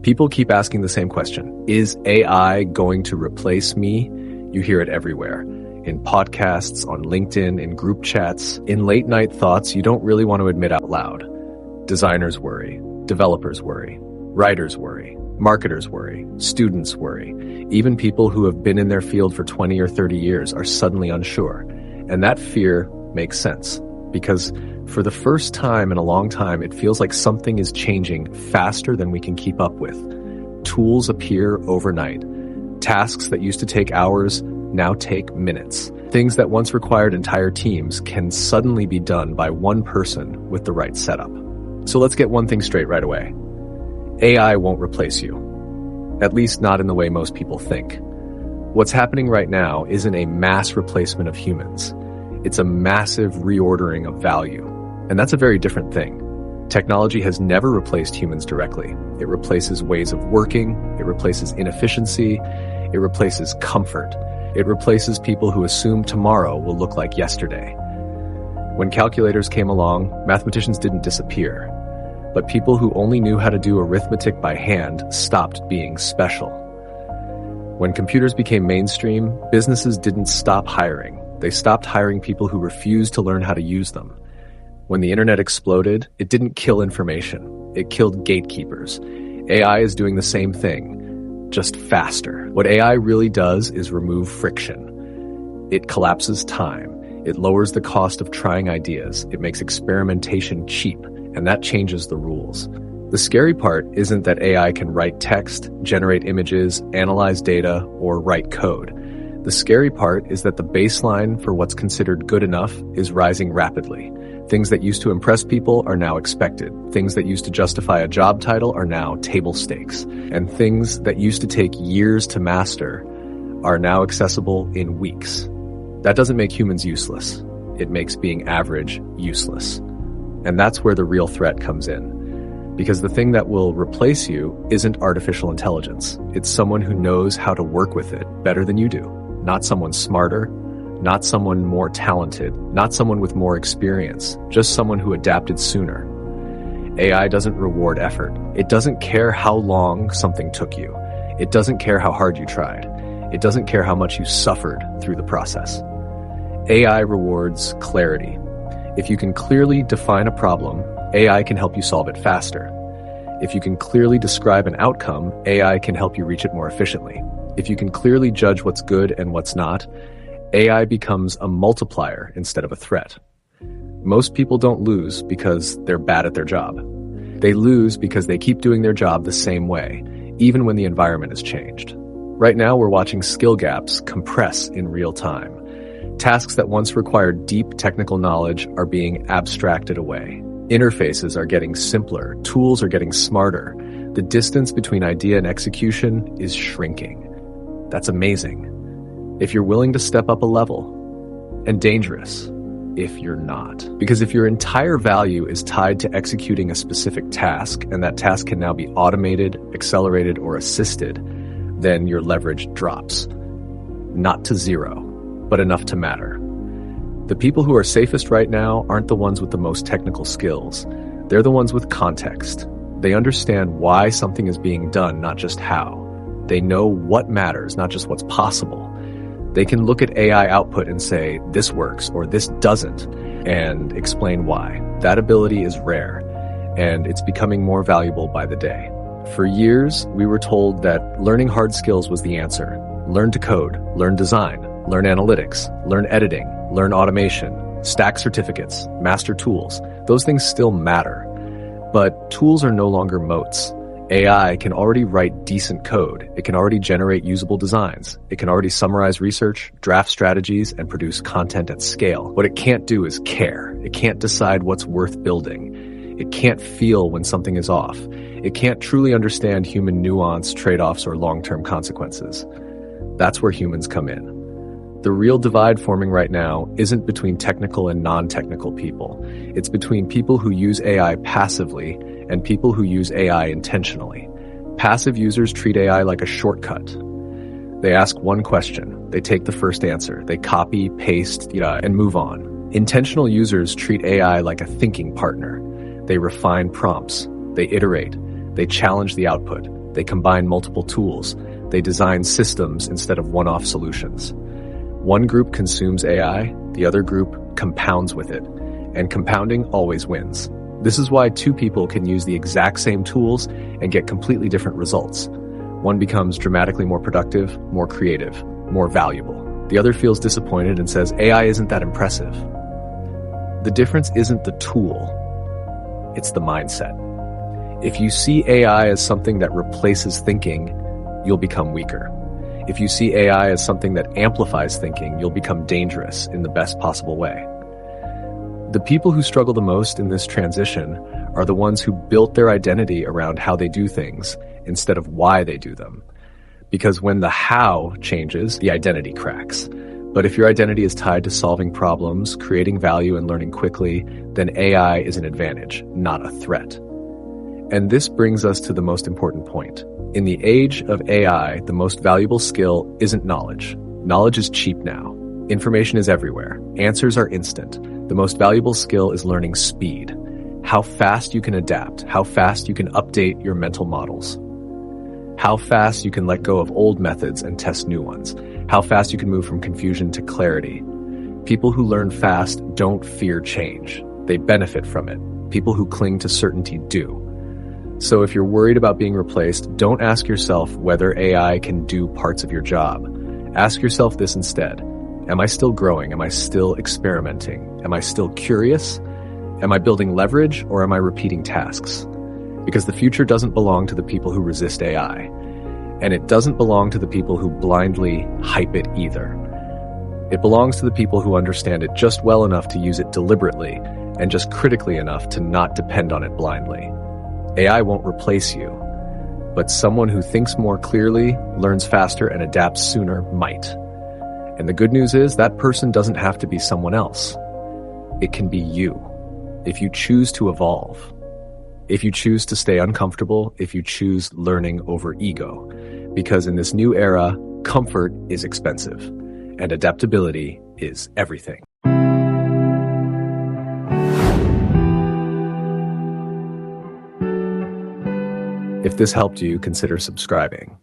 People keep asking the same question. Is AI going to replace me? You hear it everywhere. In podcasts, on LinkedIn, in group chats, in late night thoughts you don't really want to admit out loud. Designers worry. Developers worry. Writers worry. Marketers worry. Students worry. Even people who have been in their field for 20 or 30 years are suddenly unsure. And that fear makes sense because for the first time in a long time, it feels like something is changing faster than we can keep up with. Tools appear overnight. Tasks that used to take hours now take minutes. Things that once required entire teams can suddenly be done by one person with the right setup. So let's get one thing straight right away. AI won't replace you. At least not in the way most people think. What's happening right now isn't a mass replacement of humans. It's a massive reordering of value. And that's a very different thing. Technology has never replaced humans directly. It replaces ways of working, it replaces inefficiency, it replaces comfort. It replaces people who assume tomorrow will look like yesterday. When calculators came along, mathematicians didn't disappear. But people who only knew how to do arithmetic by hand stopped being special. When computers became mainstream, businesses didn't stop hiring. They stopped hiring people who refused to learn how to use them. When the internet exploded, it didn't kill information. It killed gatekeepers. AI is doing the same thing, just faster. What AI really does is remove friction. It collapses time. It lowers the cost of trying ideas. It makes experimentation cheap, and that changes the rules. The scary part isn't that AI can write text, generate images, analyze data, or write code. The scary part is that the baseline for what's considered good enough is rising rapidly. Things that used to impress people are now expected. Things that used to justify a job title are now table stakes. And things that used to take years to master are now accessible in weeks. That doesn't make humans useless. It makes being average useless. And that's where the real threat comes in. Because the thing that will replace you isn't artificial intelligence. It's someone who knows how to work with it better than you do. Not someone smarter, not someone more talented, not someone with more experience, just someone who adapted sooner. AI doesn't reward effort. It doesn't care how long something took you. It doesn't care how hard you tried. It doesn't care how much you suffered through the process. AI rewards clarity. If you can clearly define a problem, AI can help you solve it faster. If you can clearly describe an outcome, AI can help you reach it more efficiently. If you can clearly judge what's good and what's not, AI becomes a multiplier instead of a threat. Most people don't lose because they're bad at their job. They lose because they keep doing their job the same way, even when the environment has changed. Right now, we're watching skill gaps compress in real time. Tasks that once required deep technical knowledge are being abstracted away. Interfaces are getting simpler. Tools are getting smarter. The distance between idea and execution is shrinking. That's amazing. If you're willing to step up a level, and dangerous if you're not. Because if your entire value is tied to executing a specific task, and that task can now be automated, accelerated, or assisted, then your leverage drops. Not to zero, but enough to matter. The people who are safest right now aren't the ones with the most technical skills. They're the ones with context. They understand why something is being done, not just how. They know what matters, not just what's possible. They can look at AI output and say, this works or this doesn't, and explain why. That ability is rare, and it's becoming more valuable by the day. For years, we were told that learning hard skills was the answer. Learn to code, learn design, learn analytics, learn editing, learn automation, stack certificates, master tools. Those things still matter. But tools are no longer moats. AI can already write decent code. It can already generate usable designs. It can already summarize research, draft strategies, and produce content at scale. What it can't do is care. It can't decide what's worth building. It can't feel when something is off. It can't truly understand human nuance, trade-offs, or long-term consequences. That's where humans come in. The real divide forming right now isn't between technical and non-technical people. It's between people who use AI passively and people who use AI intentionally. Passive users treat AI like a shortcut. They ask one question, they take the first answer, they copy, paste, and move on. Intentional users treat AI like a thinking partner. They refine prompts, they iterate, they challenge the output, They combine multiple tools. They design systems instead of one-off solutions. One group consumes AI, the other group compounds with it, and compounding always wins. This is why two people can use the exact same tools and get completely different results. One becomes dramatically more productive, more creative, more valuable. The other feels disappointed and says, AI isn't that impressive. The difference isn't the tool, it's the mindset. If you see AI as something that replaces thinking, you'll become weaker. If you see AI as something that amplifies thinking, you'll become dangerous in the best possible way. The people who struggle the most in this transition are the ones who built their identity around how they do things instead of why they do them. Because when the how changes, the identity cracks. But if your identity is tied to solving problems, creating value, and learning quickly, then AI is an advantage, not a threat. And this brings us to the most important point. In the age of AI, the most valuable skill isn't knowledge. Knowledge is cheap now. Information is everywhere. Answers are instant. The most valuable skill is learning speed. How fast you can adapt, how fast you can update your mental models, how fast you can let go of old methods and test new ones, how fast you can move from confusion to clarity. People who learn fast don't fear change. They benefit from it. People who cling to certainty do. So if you're worried about being replaced, don't ask yourself whether AI can do parts of your job. Ask yourself this instead. Am I still growing? Am I still experimenting? Am I still curious? Am I building leverage, or am I repeating tasks? Because the future doesn't belong to the people who resist AI. And it doesn't belong to the people who blindly hype it either. It belongs to the people who understand it just well enough to use it deliberately and just critically enough to not depend on it blindly. AI won't replace you, but someone who thinks more clearly, learns faster, and adapts sooner might. And the good news is that person doesn't have to be someone else. It can be you, if you choose to evolve, if you choose to stay uncomfortable, if you choose learning over ego. Because in this new era, comfort is expensive, and adaptability is everything. If this helped you, consider subscribing.